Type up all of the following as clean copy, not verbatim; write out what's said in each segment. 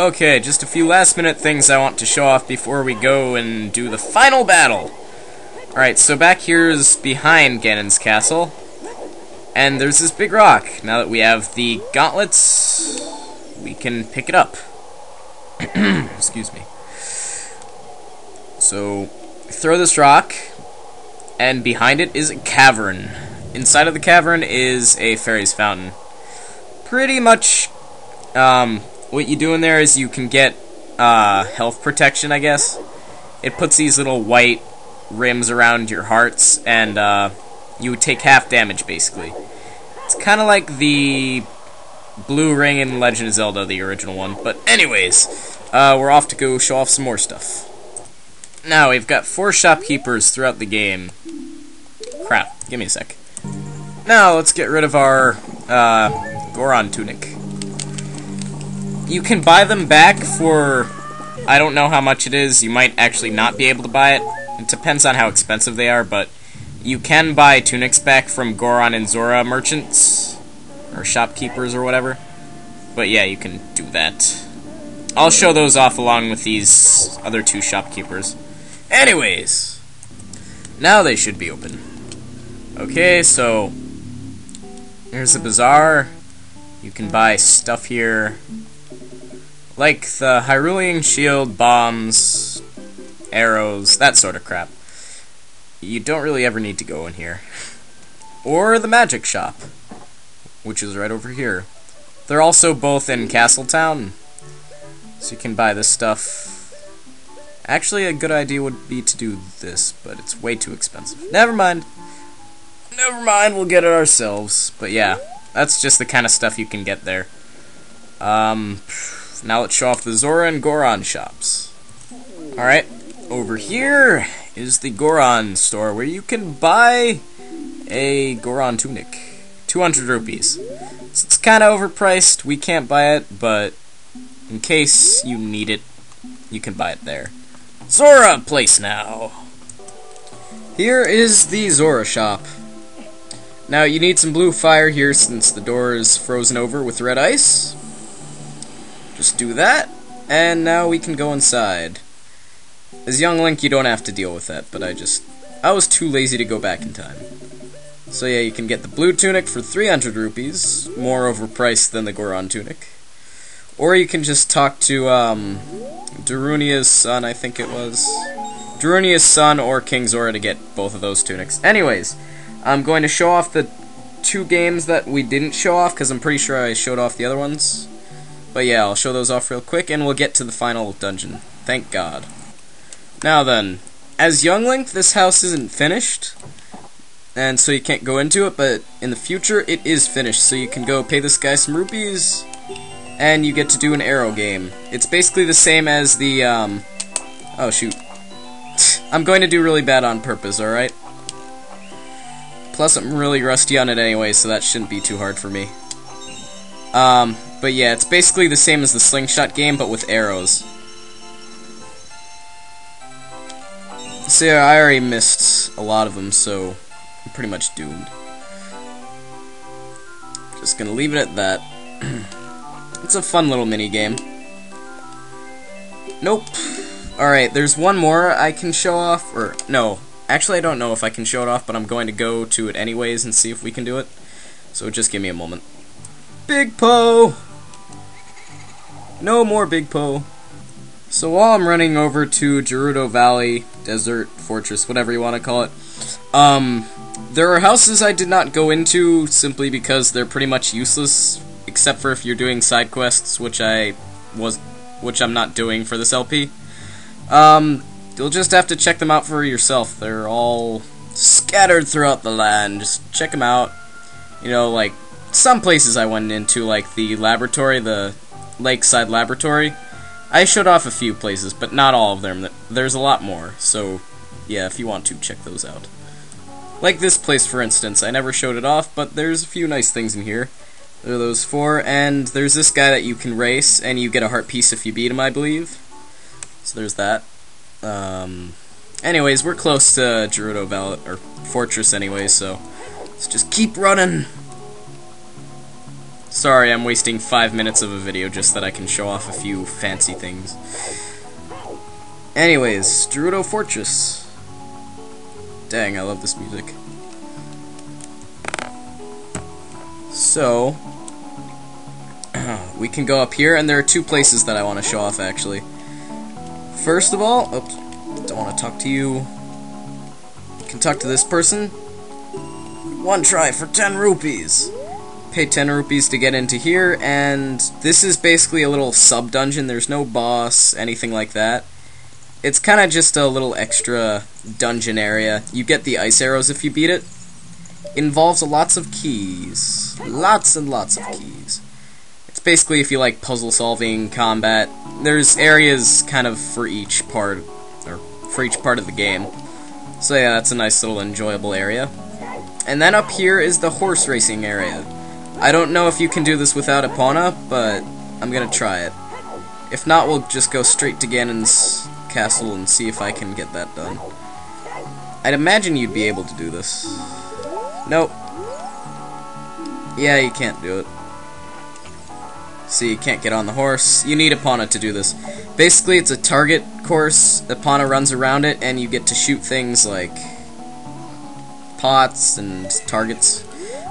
Okay, just a few last-minute things I want to show off before we go and do the final battle. Alright, so back here is behind Ganon's castle, and there's this big rock. Now that we have the gauntlets, we can pick it up. Excuse me. So, throw this rock, and behind it is a cavern. Inside of the cavern is a fairy's fountain. Pretty much, what you do in there is you can get health protection, I guess. It puts these little white rims around your hearts, and you take half damage, basically. It's kind of like the blue ring in Legend of Zelda, the original one. But anyways, we're off to go show off some more stuff. Now, we've got 4 shopkeepers throughout the game. Crap, give me a sec. Now, let's get rid of our Goron tunic. You can buy them back for, I don't know how much it is. You might actually not be able to buy it. It depends on how expensive they are, but you can buy tunics back from Goron and Zora merchants, or shopkeepers or whatever. But yeah, you can do that. I'll show those off along with these other 2 shopkeepers. Anyways, now they should be open. Okay, so here's the bazaar. You can buy stuff here, like the Hyrulean shield, bombs, arrows, that sort of crap. You don't really ever need to go in here. Or the magic shop, which is right over here. They're also both in Castletown, so you can buy this stuff. Actually, a good idea would be to do this, but it's way too expensive. Never mind. Never mind, we'll get it ourselves. But yeah, that's just the kind of stuff you can get there. Now let's show off the Zora and Goron shops. Alright, over here is the Goron store, where you can buy a Goron tunic. 200 rupees. So it's kind of overpriced, we can't buy it, but in case you need it, you can buy it there. Zora place now! Here is the Zora shop. Now you need some blue fire here since the door is frozen over with red ice. Just do that, and now we can go inside. As young Link, you don't have to deal with that, but I was too lazy to go back in time. So yeah, you can get the blue tunic for 300 rupees, more overpriced than the Goron tunic. Or you can just talk to, Darunia's son, I think it was. Darunia's son or King Zora to get both of those tunics. Anyways, I'm going to show off the 2 games that we didn't show off, because I'm pretty sure I showed off the other ones. But yeah, I'll show those off real quick, and we'll get to the final dungeon. Thank God. Now then, as young Link, this house isn't finished, and so you can't go into it, but in the future, it is finished, so you can go pay this guy some rupees, and you get to do an arrow game. It's basically the same as the, oh shoot. I'm going to do really bad on purpose, alright? Plus, I'm really rusty on it anyway, so that shouldn't be too hard for me. But yeah, it's basically the same as the slingshot game, but with arrows. So yeah, I already missed a lot of them, so I'm pretty much doomed. Just gonna leave it at that. It's a fun little mini-game. Nope. Alright, there's one more I can show off, or no. Actually, I don't know if I can show it off, but I'm going to go to it anyways and see if we can do it. So just give me a moment. Big Po! No more Big Po. So while I'm running over to Gerudo Valley, Desert, Fortress, whatever you want to call it, there are houses I did not go into simply because they're pretty much useless, except for if you're doing side quests, which I'm not doing for this LP. You'll just have to check them out for yourself. They're all scattered throughout the land. Just check them out. You know, like, some places I went into, like the laboratory, the lakeside laboratory. I showed off a few places, but not all of them. There's a lot more, so yeah, if you want to, check those out. Like this place, for instance. I never showed it off, but there's a few nice things in here. There are those 4, and there's this guy that you can race, and you get a heart piece if you beat him, I believe. So there's that. Anyways, we're close to Gerudo Valley, or Fortress anyway, so let's just keep running. Sorry, I'm wasting 5 minutes of a video just that I can show off a few fancy things. Anyways, Gerudo Fortress. Dang, I love this music. So, we can go up here, and there are 2 places that I want to show off, actually. First of all, oops, don't want to talk to you. You can talk to this person. 1 try for 10 rupees. Pay 10 rupees to get into here, and this is basically a little sub-dungeon. There's no boss, anything like that. It's kind of just a little extra dungeon area. You get the ice arrows if you beat it. Involves lots of keys. Lots and lots of keys. It's basically if you like puzzle solving, combat. There's areas kind of for each part, or for each part of the game. So yeah, that's a nice little enjoyable area. And then up here is the horse racing area. I don't know if you can do this without Epona, but I'm gonna try it. If not, we'll just go straight to Ganon's castle and see if I can get that done. I'd imagine you'd be able to do this. Nope. Yeah, you can't do it. See, you can't get on the horse. You need Epona to do this. Basically, it's a target course. Epona runs around it, and you get to shoot things like pots and targets.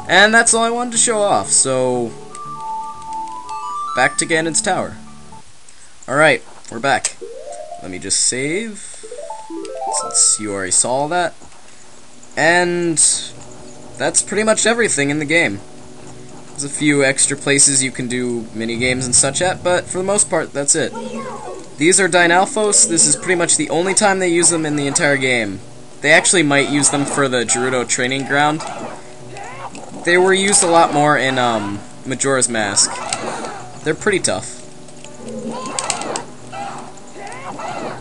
And that's all I wanted to show off, so back to Ganon's tower. Alright, we're back. Let me just save, since you already saw that. And that's pretty much everything in the game. There's a few extra places you can do mini-games and such at, but for the most part, that's it. These are Dynalphos. This is pretty much the only time they use them in the entire game. They actually might use them for the Gerudo training ground. They were used a lot more in Majora's Mask. They're pretty tough.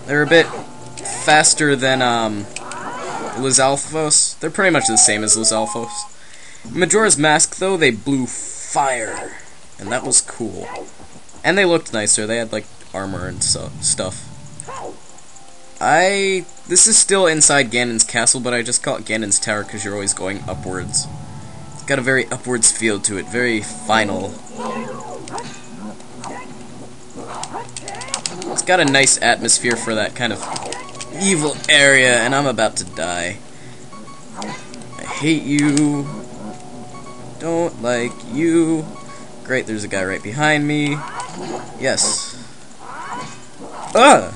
They're a bit faster than Lizalfos. They're pretty much the same as Lizalfos. Majora's Mask, though, they blew fire, and that was cool. And they looked nicer. They had like armor and stuff. This is still inside Ganon's castle, but I just call it Ganon's tower because you're always going upwards. Got a very upwards feel to it, very final. It's got a nice atmosphere for that kind of evil area, and I'm about to die. I hate you. Don't like you. Great, there's a guy right behind me. Yes. Ugh!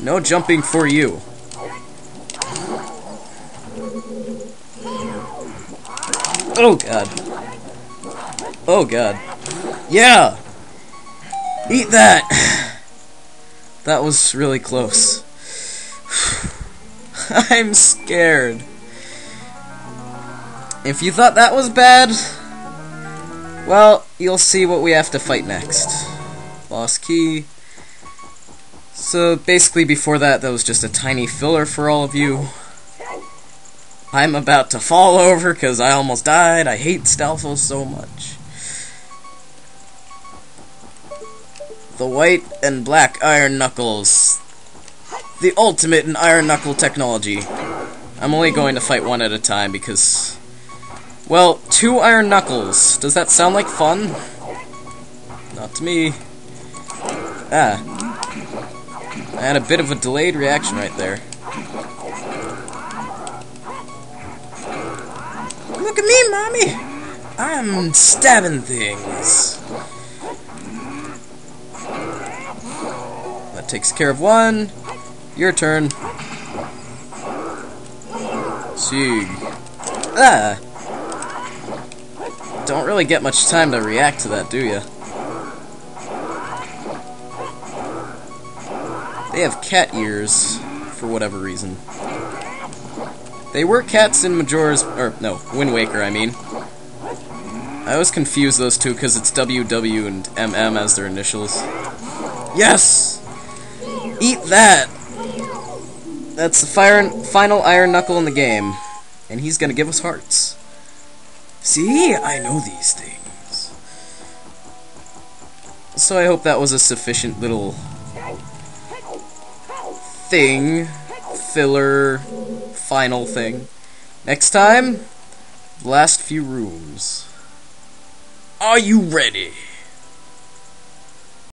No jumping for you. Oh god. Oh god. Yeah! Eat that! That was really close. I'm scared. If you thought that was bad, well, you'll see what we have to fight next. Lost key. So basically before that was just a tiny filler for all of you. I'm about to fall over because I almost died. I hate Stalfos so much. The white and black iron knuckles. The ultimate in iron knuckle technology. I'm only going to fight one at a time because, well, 2 iron knuckles. Does that sound like fun? Not to me. Ah. I had a bit of a delayed reaction right there. Look at me, Mommy! I'm stabbing things. That takes care of one. Your turn. See. Ah! Don't really get much time to react to that, do you? They have cat ears, for whatever reason. They were cats in Majora's, or no, Wind Waker, I mean. I always confuse those two because it's WW and MM as their initials. Yes! Eat that! That's the final iron knuckle in the game. And he's gonna give us hearts. See? I know these things. So I hope that was a sufficient little thing. Filler. Final thing. Next time, last few rooms. Are you ready?